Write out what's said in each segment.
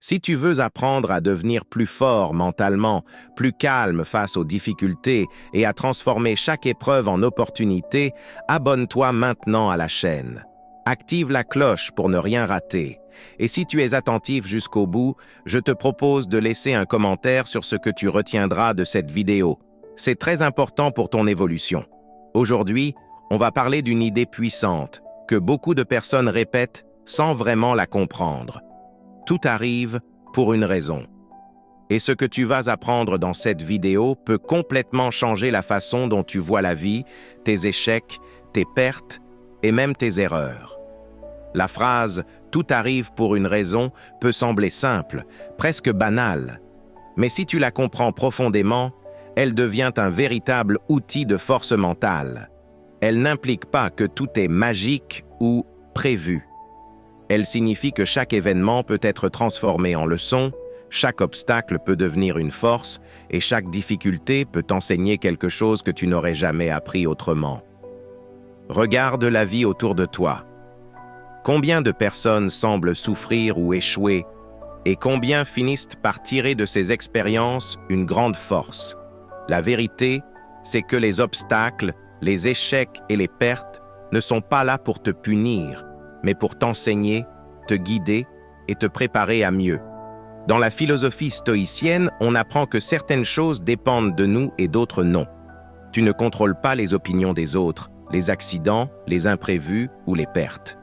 Si tu veux apprendre à devenir plus fort mentalement, plus calme face aux difficultés et à transformer chaque épreuve en opportunité, abonne-toi maintenant à la chaîne. Active la cloche pour ne rien rater. Et si tu es attentif jusqu'au bout, je te propose de laisser un commentaire sur ce que tu retiendras de cette vidéo. C'est très important pour ton évolution. Aujourd'hui, on va parler d'une idée puissante que beaucoup de personnes répètent sans vraiment la comprendre. Tout arrive pour une raison. Et ce que tu vas apprendre dans cette vidéo peut complètement changer la façon dont tu vois la vie, tes échecs, tes pertes et même tes erreurs. La phrase « tout arrive pour une raison » peut sembler simple, presque banale. Mais si tu la comprends profondément, elle devient un véritable outil de force mentale. Elle n'implique pas que tout est magique ou prévu. Elle signifie que chaque événement peut être transformé en leçon, chaque obstacle peut devenir une force et chaque difficulté peut t'enseigner quelque chose que tu n'aurais jamais appris autrement. Regarde la vie autour de toi. Combien de personnes semblent souffrir ou échouer et combien finissent par tirer de ces expériences une grande force? La vérité, c'est que les obstacles, les échecs et les pertes ne sont pas là pour te punir, mais pour t'enseigner, te guider et te préparer à mieux. Dans la philosophie stoïcienne, on apprend que certaines choses dépendent de nous et d'autres non. Tu ne contrôles pas les opinions des autres, les accidents, les imprévus ou les pertes.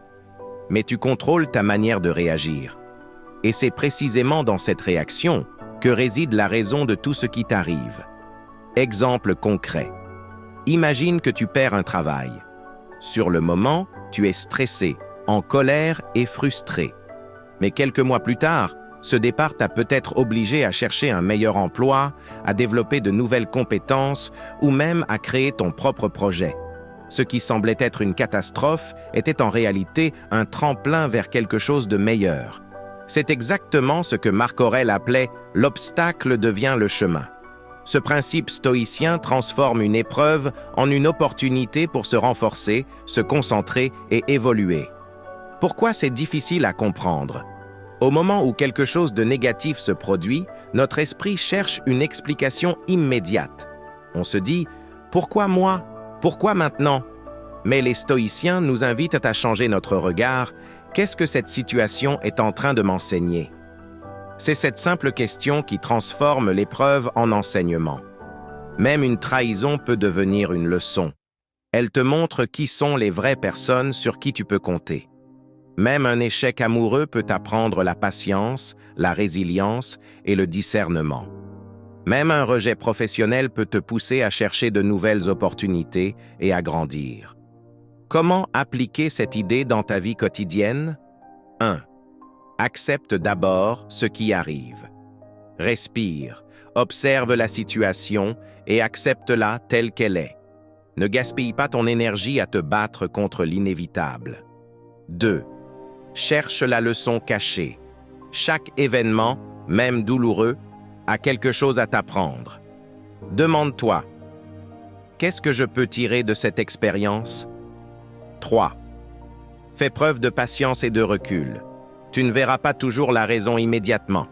Mais tu contrôles ta manière de réagir. Et c'est précisément dans cette réaction que réside la raison de tout ce qui t'arrive. Exemple concret. Imagine que tu perds un travail. Sur le moment, tu es stressé, en colère et frustré. Mais quelques mois plus tard, ce départ t'a peut-être obligé à chercher un meilleur emploi, à développer de nouvelles compétences ou même à créer ton propre projet. Ce qui semblait être une catastrophe était en réalité un tremplin vers quelque chose de meilleur. C'est exactement ce que Marc Aurèle appelait « l'obstacle devient le chemin ». Ce principe stoïcien transforme une épreuve en une opportunité pour se renforcer, se concentrer et évoluer. Pourquoi c'est difficile à comprendre? Au moment où quelque chose de négatif se produit, notre esprit cherche une explication immédiate. On se dit « Pourquoi moi? Pourquoi maintenant ?» Mais les stoïciens nous invitent à changer notre regard. Qu'est-ce que cette situation est en train de m'enseigner? C'est cette simple question qui transforme l'épreuve en enseignement. Même une trahison peut devenir une leçon. Elle te montre qui sont les vraies personnes sur qui tu peux compter. Même un échec amoureux peut t'apprendre la patience, la résilience et le discernement. Même un rejet professionnel peut te pousser à chercher de nouvelles opportunités et à grandir. Comment appliquer cette idée dans ta vie quotidienne? 1. Accepte d'abord ce qui arrive. Respire, observe la situation et accepte-la telle qu'elle est. Ne gaspille pas ton énergie à te battre contre l'inévitable. 2. Cherche la leçon cachée. Chaque événement, même douloureux, a quelque chose à t'apprendre. Demande-toi, qu'est-ce que je peux tirer de cette expérience? 3. Fais preuve de patience et de recul. Tu ne verras pas toujours la raison immédiatement.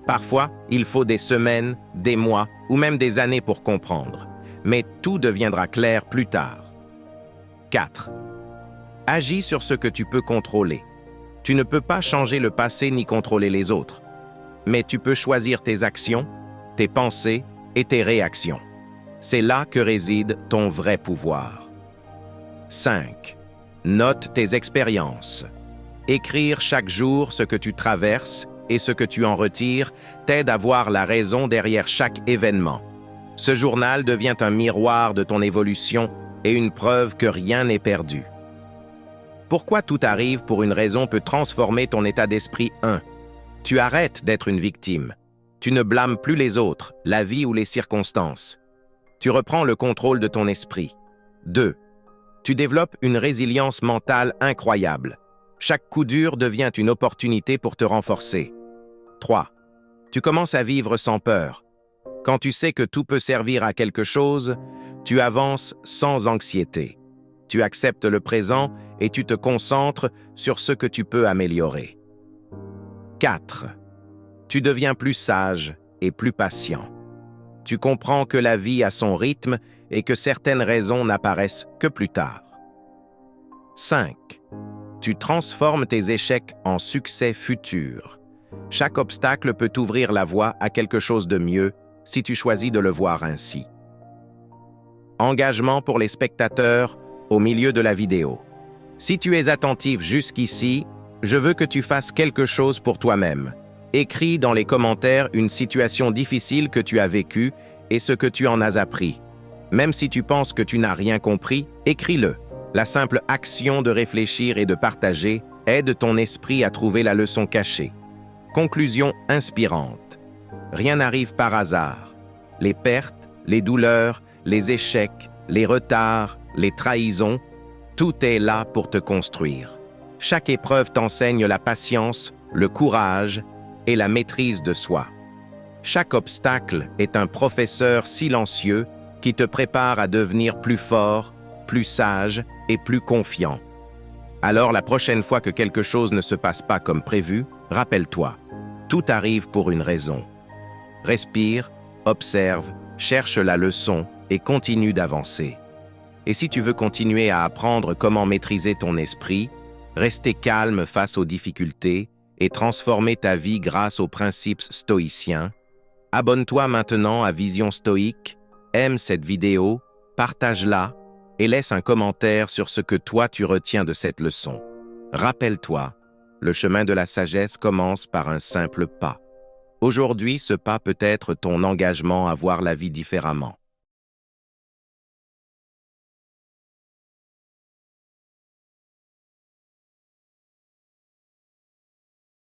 Parfois, il faut des semaines, des mois ou même des années pour comprendre. Mais tout deviendra clair plus tard. 4. Agis sur ce que tu peux contrôler. Tu ne peux pas changer le passé ni contrôler les autres. Mais tu peux choisir tes actions, tes pensées et tes réactions. C'est là que réside ton vrai pouvoir. 5. Note tes expériences. Écrire chaque jour ce que tu traverses et ce que tu en retires t'aide à voir la raison derrière chaque événement. Ce journal devient un miroir de ton évolution et une preuve que rien n'est perdu. Pourquoi tout arrive pour une raison peut transformer ton état d'esprit. 1. Tu arrêtes d'être une victime. Tu ne blâmes plus les autres, la vie ou les circonstances. Tu reprends le contrôle de ton esprit. 2. Tu développes une résilience mentale incroyable. Chaque coup dur devient une opportunité pour te renforcer. 3. Tu commences à vivre sans peur. Quand tu sais que tout peut servir à quelque chose, tu avances sans anxiété. Tu acceptes le présent et tu te concentres sur ce que tu peux améliorer. 4. Tu deviens plus sage et plus patient. Tu comprends que la vie a son rythme et que certaines raisons n'apparaissent que plus tard. 5. Tu transformes tes échecs en succès futurs. Chaque obstacle peut t'ouvrir la voie à quelque chose de mieux si tu choisis de le voir ainsi. Engagement pour les spectateurs au milieu de la vidéo. Si tu es attentif jusqu'ici, je veux que tu fasses quelque chose pour toi-même. Écris dans les commentaires une situation difficile que tu as vécue et ce que tu en as appris. Même si tu penses que tu n'as rien compris, écris-le. La simple action de réfléchir et de partager aide ton esprit à trouver la leçon cachée. Conclusion inspirante. Rien n'arrive par hasard. Les pertes, les douleurs, les échecs, les retards, les trahisons, tout est là pour te construire. Chaque épreuve t'enseigne la patience, le courage et la maîtrise de soi. Chaque obstacle est un professeur silencieux qui te prépare à devenir plus fort, plus sage et plus confiant. Alors la prochaine fois que quelque chose ne se passe pas comme prévu, rappelle-toi, tout arrive pour une raison. Respire, observe, cherche la leçon et continue d'avancer. Et si tu veux continuer à apprendre comment maîtriser ton esprit, rester calme face aux difficultés et transformer ta vie grâce aux principes stoïciens, abonne-toi maintenant à Vision Stoïque, aime cette vidéo, partage-la et laisse un commentaire sur ce que toi tu retiens de cette leçon. Rappelle-toi, le chemin de la sagesse commence par un simple pas. Aujourd'hui, ce pas peut être ton engagement à voir la vie différemment.